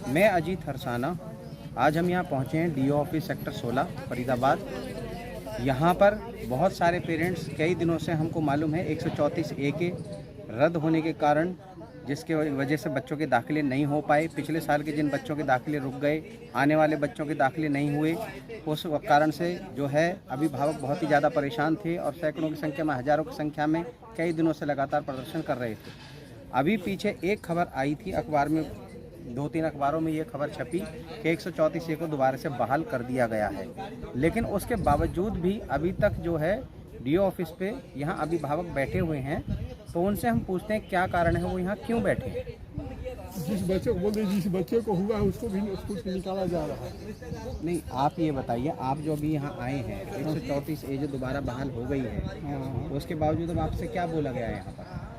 मैं अजीत हरसाना। आज हम यहाँ पहुँचे हैं डीओ ऑफिस सेक्टर 16 फरीदाबाद। यहाँ पर बहुत सारे पेरेंट्स कई दिनों से हमको मालूम है 134A के रद्द होने के कारण, जिसके वजह से बच्चों के दाखिले नहीं हो पाए। पिछले साल के जिन बच्चों के दाखिले रुक गए, आने वाले बच्चों के दाखिले नहीं हुए, उस कारण से जो है अभिभावक बहुत ही ज़्यादा परेशान थे और सैकड़ों की संख्या में, हज़ारों की संख्या में कई दिनों से लगातार प्रदर्शन कर रहे थे। अभी पीछे एक खबर आई थी अखबार में, 2-3 अखबारों में ये खबर छपी कि 134A को दोबारा से बहाल कर दिया गया है। लेकिन उसके बावजूद भी अभी तक जो है डीओ ऑफिस पे यहाँ अभिभावक बैठे हुए हैं। तो उनसे हम पूछते हैं क्या कारण है, वो यहाँ क्यों बैठे हैं। जिस बच्चे को हुआ है उसको भी स्कूल से निकाला जा रहा है। नहीं, आप ये बताइए, आप जो अभी यहाँ आए हैं 134A जो दोबारा बहाल हो गई है, उसके बावजूद अब आपसे क्या बोला गया है यहाँ पर?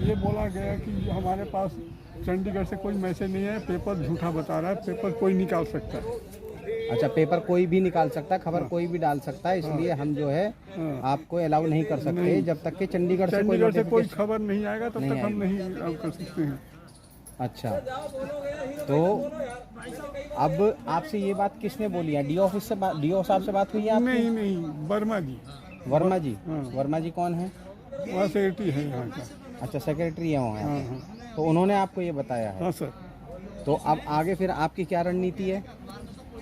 ये बोला गया कि हमारे पास चंडीगढ़ से कोई मैसेज नहीं है, पेपर झूठा बता रहा है, पेपर कोई निकाल सकता है। अच्छा, पेपर कोई भी निकाल सकता है, खबर कोई भी डाल सकता है, इसलिए हम जो है आपको अलाउ नहीं कर सकते जब तक कि चंडीगढ़ से कोई खबर नहीं आएगा तब तक हम नहीं अलाउ कर सकते हैं। अच्छा, तो अब आपसे ये बात किसने बोली है? डीओ ऑफिस से डीओ साहब से बात हुई है आपकी? नहीं, वर्मा जी। वर्मा जी कौन है? वहाँ सेक्रेटरी है यहाँ का। अच्छा, सेक्रेटरी है वहाँ। तो उन्होंने आपको ये बताया है? हाँ सर। तो अब आगे फिर आपकी क्या रणनीति है?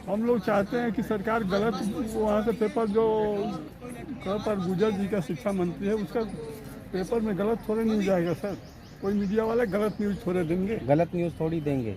हम लोग चाहते हैं कि सरकार गलत वहाँ से पेपर जो पर गुजर जी का शिक्षा मंत्री है, उसका पेपर में गलत थोड़े न्यूज आएगा सर। कोई मीडिया वाले गलत न्यूज थोड़े देंगे, गलत न्यूज़ थोड़ी देंगे।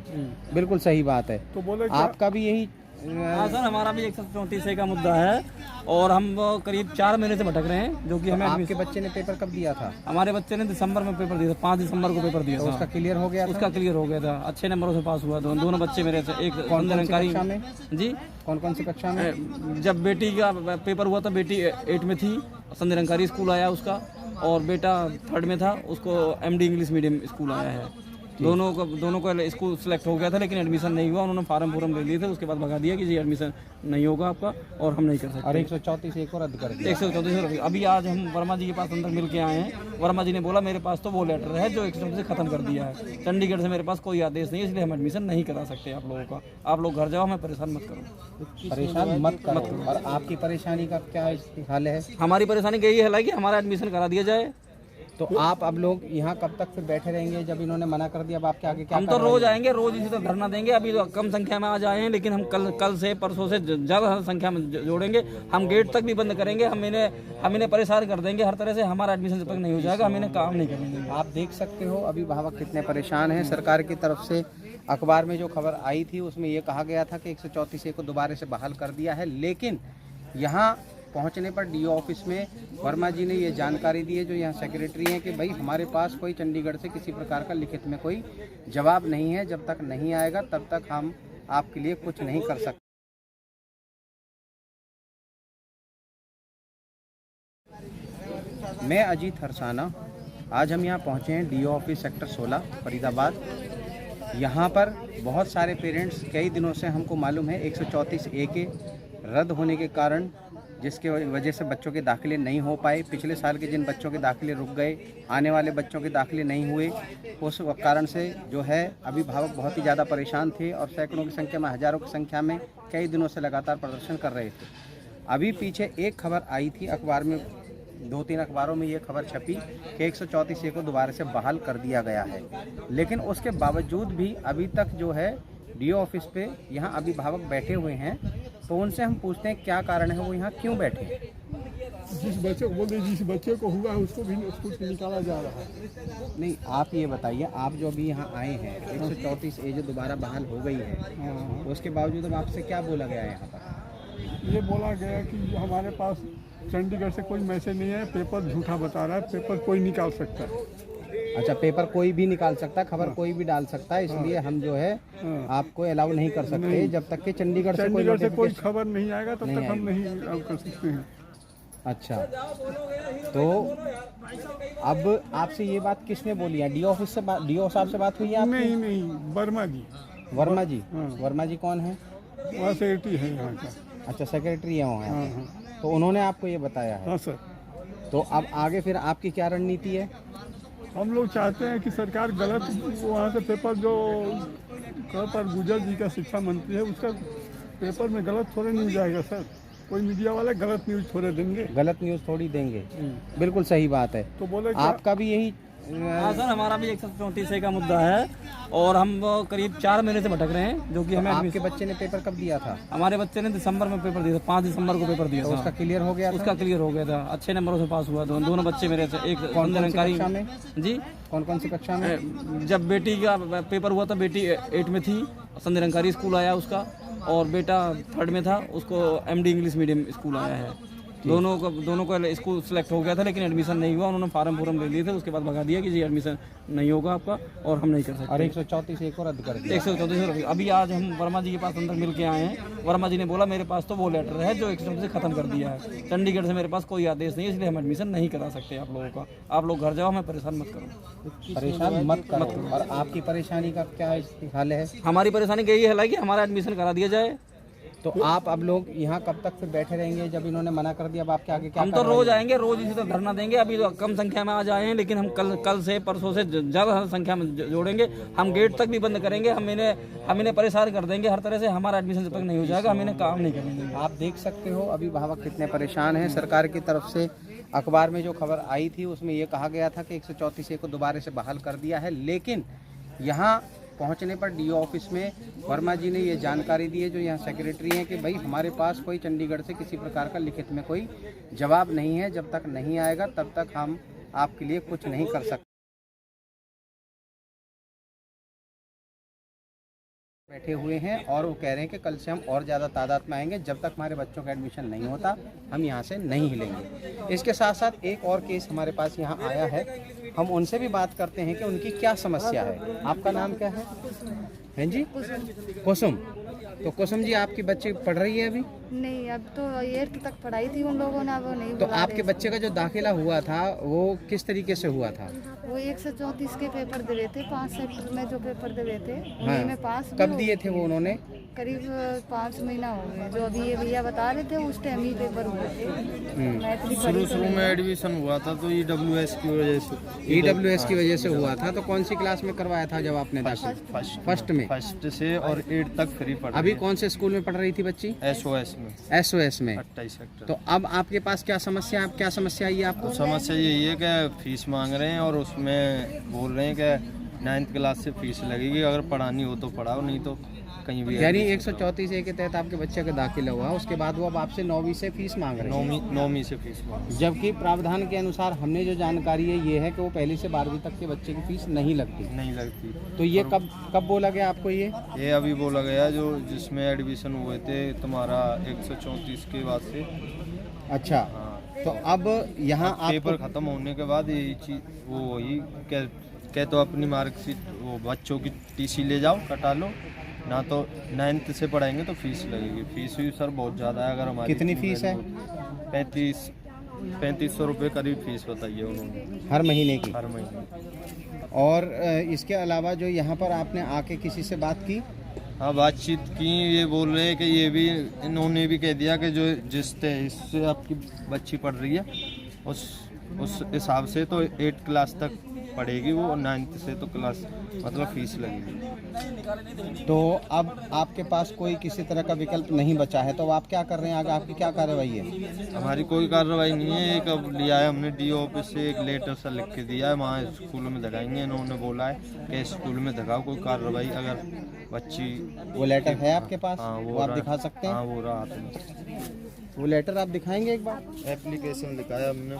बिल्कुल सही बात है। तो बोले आपका भी यही? हाँ सर, हमारा भी 134A का मुद्दा है और हम करीब 4 महीने से भटक रहे हैं, जो कि हमें आपके बच्चे ने पेपर कब दिया था? हमारे बच्चे ने दिसंबर में पेपर दिया था, 5 दिसंबर को पेपर दिया तो था। उसका क्लियर हो गया था? उसका क्लियर हो गया था, अच्छे नंबरों से पास हुआ। दोनों बच्चे मेरे से, एक कक्षा में जी। कौन सी कक्षा में? जब बेटी का पेपर हुआ था, बेटी 8 में थी, संध्या स्कूल आया उसका, और बेटा 3rd में था, उसको MD इंग्लिश मीडियम स्कूल आया है। दोनों को स्कूल सेलेक्ट हो गया था, लेकिन एडमिशन नहीं हुआ। उन्होंने फार्म ले लिए थे, उसके बाद भगा दिया कि जी एडमिशन नहीं होगा आपका और हम नहीं कर सकते। और 134A को रद्द कर दिया। 134 अभी आज हम वर्मा जी के पास अंदर मिल के आए हैं। वर्मा जी ने बोला मेरे पास तो वो लेटर है जो 134 से खत्म कर दिया है, चंडीगढ़ से मेरे पास कोई आदेश नहीं है, इसलिए हम एडमिशन नहीं करा सकते आप लोगों का। आप लोग घर जाओ, हमें परेशान मत करो। परेशान मत करो। और आपकी परेशानी का क्या हाल है? हमारी परेशानी यही है कि हमारा एडमिशन करा दिया जाए। तो आप अब लोग यहाँ कब तक फिर बैठे रहेंगे? जब इन्होंने मना कर दिया, अब आपके आगे क्या? हम तो रोज आएंगे, रोज इसी तरह धरना देंगे। अभी तो कम संख्या में आज आए हैं, लेकिन हम कल से परसों से ज़्यादा संख्या में जोड़ेंगे। हम गेट तक भी बंद करेंगे, हम इन्हें परेशान कर देंगे हर तरह से। हमारा एडमिशन जब तक नहीं हो जाएगा हम इन्हें काम नहीं करेंगे। आप देख सकते हो अभिभावक कितने परेशान हैं। सरकार की तरफ से अखबार में जो खबर आई थी उसमें ये कहा गया था कि 134A को दोबारा से बहाल कर दिया है, लेकिन यहाँ पहुंचने पर डीओ ऑफिस में वर्मा जी ने ये जानकारी दी है, जो यहाँ सेक्रेटरी हैं, कि भाई हमारे पास कोई चंडीगढ़ से किसी प्रकार का लिखित में कोई जवाब नहीं है। जब तक नहीं आएगा तब तक हम आपके लिए कुछ नहीं कर सकते। मैं अजीत हरसाना। आज हम यहाँ पहुँचे हैं डीओ ऑफिस सेक्टर 16 फरीदाबाद। यहाँ पर बहुत सारे पेरेंट्स कई दिनों से हमको मालूम है 134A के रद्द होने के कारण, जिसके वजह से बच्चों के दाखिले नहीं हो पाए। पिछले साल के जिन बच्चों के दाखिले रुक गए, आने वाले बच्चों के दाखिले नहीं हुए, उस कारण से जो है अभिभावक बहुत ही ज़्यादा परेशान थे और सैकड़ों की संख्या में, हज़ारों की संख्या में कई दिनों से लगातार प्रदर्शन कर रहे थे। अभी पीछे एक खबर आई थी अखबार में, 2-3 अखबारों में ये खबर छपी कि 134A को दोबारा से बहाल कर दिया गया है। लेकिन उसके बावजूद भी अभी तक जो है डीओ ऑफिस पे यहाँ अभिभावक बैठे हुए हैं। तो उनसे हम पूछते हैं क्या कारण है, वो यहाँ क्यों बैठे हैं। जिस बच्चे को हुआ है उसको भी स्कूल से निकाला जा रहा है। नहीं, आप ये बताइए, आप जो अभी यहाँ आए हैं 134A जो दोबारा बहाल हो गई है, उसके बावजूद अब आपसे क्या बोला गया है यहाँ पर? ये बोला गया कि हमारे पास चंडीगढ़ से कोई मैसेज नहीं है, पेपर झूठा बता रहा है, पेपर कोई निकाल सकता है। अच्छा, पेपर कोई भी निकाल सकता है, खबर कोई भी डाल सकता है, इसलिए हम जो है आपको अलाउ नहीं कर सकते जब तक कि चंडीगढ़ से कोई खबर नहीं आएगा तब तक हम नहीं अलाउ कर सकते हैं। अच्छा, तो अब आपसे ये बात किसने बोली है? डीओ ऑफिस से डीओ साहब से बात हुई है आपकी? नहीं, वर्मा जी। वर्मा जी कौन है? वहाँ सेक्रेटरी है यहाँ का। अच्छा, सेक्रेटरी है वहाँ। तो उन्होंने आपको ये बताया है? हाँ सर। तो अब आगे फिर आपकी क्या रणनीति है? हम लोग चाहते हैं कि सरकार गलत वहाँ से पेपर जो पर गुजर जी का शिक्षा मंत्री है उसका पेपर में गलत थोड़े नहीं जाएगा सर। कोई मीडिया वाले गलत न्यूज़ थोड़े देंगे। गलत न्यूज़ थोड़ी देंगे, बिल्कुल सही बात है। तो बोले आपका भी यही हाँ सर, हमारा भी 134A का मुद्दा है और हम करीब 4 महीने से भटक रहे हैं, जो कि हमें आपके बच्चे ने पेपर कब दिया था? हमारे बच्चे ने दिसंबर में पेपर दिया था, 5 दिसंबर को पेपर दिया तो था। उसका क्लियर हो गया था? उसका क्लियर हो गया था, अच्छे नंबरों से पास हुआ। दोनों बच्चे मेरे से, एक कक्षा में जी कौन सी कक्षा में? जब बेटी का पेपर हुआ था, बेटी 8 में थी, संत निरंकारी स्कूल आया उसका, और बेटा 3rd में था, उसको MD इंग्लिश मीडियम स्कूल आया है। दोनों को स्कूल सेलेक्ट हो गया था, लेकिन एडमिशन नहीं हुआ। उन्होंने फार्म ले लिए थे, उसके बाद भगा दिया कि जी एडमिशन नहीं होगा आपका और हम नहीं कर सकते। और 134A को रद्द कर दिया। 134 अभी आज हम वर्मा जी के पास अंदर मिल के आए हैं। वर्मा जी ने बोला मेरे पास तो वो लेटर है जो 134 से ख़त्म कर दिया है, चंडीगढ़ से मेरे पास कोई आदेश नहीं है, इसलिए हम एडमिशन नहीं करा सकते आप लोगों का। आप लोग घर जाओ, हमें परेशान मत करो। परेशान मत करो। और आपकी परेशानी का क्या हाल है? हमारी परेशानी यही है कि हमारा एडमिशन करा दिया जाए। तो आप अब लोग यहाँ कब तक फिर बैठे रहेंगे? जब इन्होंने मना कर दिया, अब आपके आगे क्या? हम तो रोज आएंगे, रोज इसी तरह धरना देंगे। अभी तो कम संख्या में आज आए हैं, लेकिन हम कल से परसों से ज़्यादा संख्या में जोड़ेंगे। हम गेट तक भी बंद करेंगे, हम इन्हें परेशान कर देंगे हर तरह से। हमारा एडमिशन जब तक नहीं हो जाएगा, हम इन्हें काम नहीं करेंगे। आप देख सकते हो अभी भावक कितने परेशान हैं। सरकार की तरफ से अखबार में जो खबर आई थी उसमें ये कहा गया था कि 134A को दोबारा से बहाल कर दिया है, लेकिन यहाँ पहुंचने पर DO ऑफिस में वर्मा जी ने ये जानकारी दी है, जो यहाँ सेक्रेटरी हैं, कि भाई हमारे पास कोई चंडीगढ़ से किसी प्रकार का लिखित में कोई जवाब नहीं है। जब तक नहीं आएगा तब तक हम आपके लिए कुछ नहीं कर सकते। बैठे हुए हैं और वो कह रहे हैं कि कल से हम और ज़्यादा तादाद में आएंगे। जब तक हमारे बच्चों का एडमिशन नहीं होता हम यहाँ से नहीं हिलेंगे। इसके साथ साथ एक और केस हमारे पास यहाँ आया है, हम उनसे भी बात करते हैं कि उनकी क्या समस्या है। आपका नाम क्या है? हैं जी? कुसुम। तो कुसुम जी, आपकी बच्ची पढ़ रही है अभी? नहीं, अब तो 8th तक पढ़ाई थी उन लोगों ने, वो नहीं। तो आपके बच्चे का जो दाखिला हुआ था वो किस तरीके से हुआ था? वो 134 के पेपर दे रहे थे, 5 सेक्टर में जो पेपर दे रहे थे हाँ। उन्हीं में पास भी कब हो दिए थे वो उन्होंने? करीब 5 महीना हो गए। जो अभी ये भैया बता रहे थे उस टाइम ही पेपर हुए थे। शुरू में एडमिशन हुआ था तो EWS की वजह से। EWS की वजह से हुआ था। तो कौन सी क्लास में करवाया था जब आपने दाखिला? फर्स्ट में। फर्स्ट से और 8 तक फ्री पढ़ा। अभी कौन से स्कूल में पढ़ रही थी बच्ची? SOS में। SOS में। 28 सेक्टर। तो अब आपके पास क्या समस्या आई है आपको? समस्या यही है कि फीस मांग रहे हैं और उसमें बोल रहे हैं कि 9th क्लास से फीस लगेगी, अगर पढ़ानी हो तो पढ़ाओ, नहीं तो कहीं भी। यानी 134A के तहत आपके बच्चे का दाखिला हुआ, उसके बाद वो अब आपसे 9वीं से फीस मांग रहे हैं। 9वीं से फीस मांग। जबकि प्रावधान के अनुसार हमने जो जानकारी है ये है कि वो पहली से 12वीं तक के बच्चे की फीस नहीं लगती। तो ये कब बोला गया आपको? ये अभी बोला गया जो जिसमें एडमिशन हुए थे तुम्हारा 134 के बाद से। अच्छा। हाँ। तो अब यहाँ पेपर खत्म होने के बाद यही चीज वो वही कह तो अपनी मार्कशीट वो बच्चों की TC ले जाओ, कटा लो, ना तो 9th से पढ़ाएंगे तो फीस लगेगी। फीस भी सर बहुत ज़्यादा है। अगर हमारी कितनी फीस है? 3500 रुपये करीब फीस बताइए उन्होंने हर महीने की? हर महीने। और इसके अलावा जो यहाँ पर आपने आके किसी से बात की? हाँ, बातचीत की। ये बोल रहे हैं कि ये भी इन्होंने भी कह दिया कि जो जिस इससे आपकी बच्ची पढ़ रही है उस हिसाब से तो 8 क्लास तक पढ़ेगी वो, और 9th से तो क्लास मतलब फीस लगेगी। तो अब आपके पास कोई किसी तरह का विकल्प नहीं बचा है, तो अब आप क्या कर रहे हैं? आगे आपकी क्या कार्रवाई है? हमारी कोई कार्रवाई नहीं है। एक अब लिया है हमने DO ऑफिस से, एक लेटर सा लिख के दिया है, वहाँ स्कूल में धगाएंगे। इन्होंने बोला है कि स्कूल में धगाओ, कोई कार्रवाई अगर बच्ची। वो लेटर है आपके पास? हाँ, वो आप दिखा सकते हैं? हाँ, वो रहा हाथ में। वो लेटर आप दिखाएंगे एक बार? एप्लीकेशन लिखाया हमने।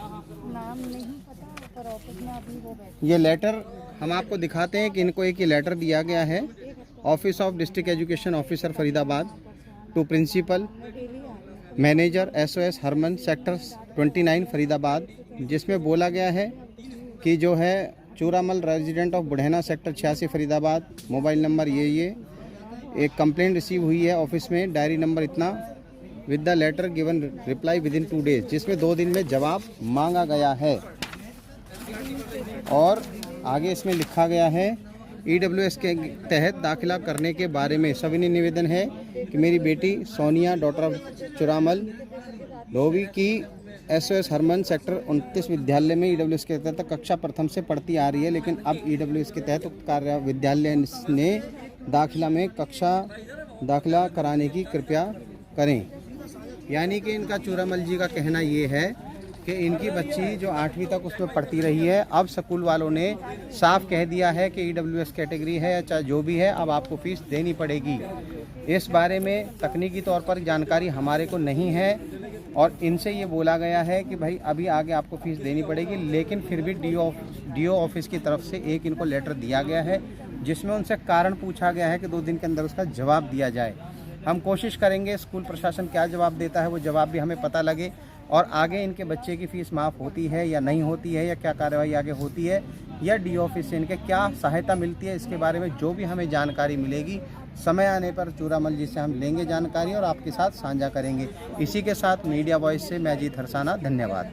नाम नहीं पता, पर ऑफिस में अभी वो बैठे। ये लेटर हम आपको दिखाते हैं कि इनको एक ये लेटर दिया गया है, office of district education officer Faridabad to principal manager SOS Hermann sector 29 Faridabad, जिसमें बोला गया है कि जो है Churamal resident of Budhaina sector 86 Faridabad, mobile number ये एक कंप्लेंट रिसीव हुई है ऑफिस में, डायरी नंबर इतना, with the letter given reply with in 2 days, जिसमें 2 दिन में जवाब मांगा गया है। और आगे इसमें लिखा गया है EWS के तहत दाखिला करने के बारे में सविनय निवेदन है कि मेरी बेटी सोनिया डॉटर ऑफ चुरामल धोबी की SOS हरमन सेक्टर 29 विद्यालय में EWS के तहत कक्षा प्रथम से पढ़ती आ रही है, लेकिन अब EWS के तहत कार्य विद्यालय ने दाखिला में कक्षा दाखिला कराने की कृपया करें। यानी कि इनका चूरामल जी का कहना ये है कि इनकी बच्ची जो 8वीं तक उसमें पढ़ती रही है, अब स्कूल वालों ने साफ कह दिया है कि EWS कैटेगरी है या चाहे जो भी है, अब आपको फ़ीस देनी पड़ेगी। इस बारे में तकनीकी तौर पर जानकारी हमारे को नहीं है और इनसे ये बोला गया है कि भाई अभी आगे आपको फ़ीस देनी पड़ेगी, लेकिन फिर भी DO ऑफिस की तरफ से एक इनको लेटर दिया गया है जिसमें उनसे कारण पूछा गया है कि 2 दिन के अंदर उसका जवाब दिया जाए। हम कोशिश करेंगे स्कूल प्रशासन क्या जवाब देता है वो जवाब भी हमें पता लगे और आगे इनके बच्चे की फ़ीस माफ़ होती है या नहीं होती है या क्या कार्रवाई आगे होती है या DO ऑफिस से इनके क्या सहायता मिलती है, इसके बारे में जो भी हमें जानकारी मिलेगी समय आने पर चूरामल जी से हम लेंगे जानकारी और आपके साथ साझा करेंगे। इसी के साथ मीडिया वॉइस से मैं अजीत हरसाना, धन्यवाद।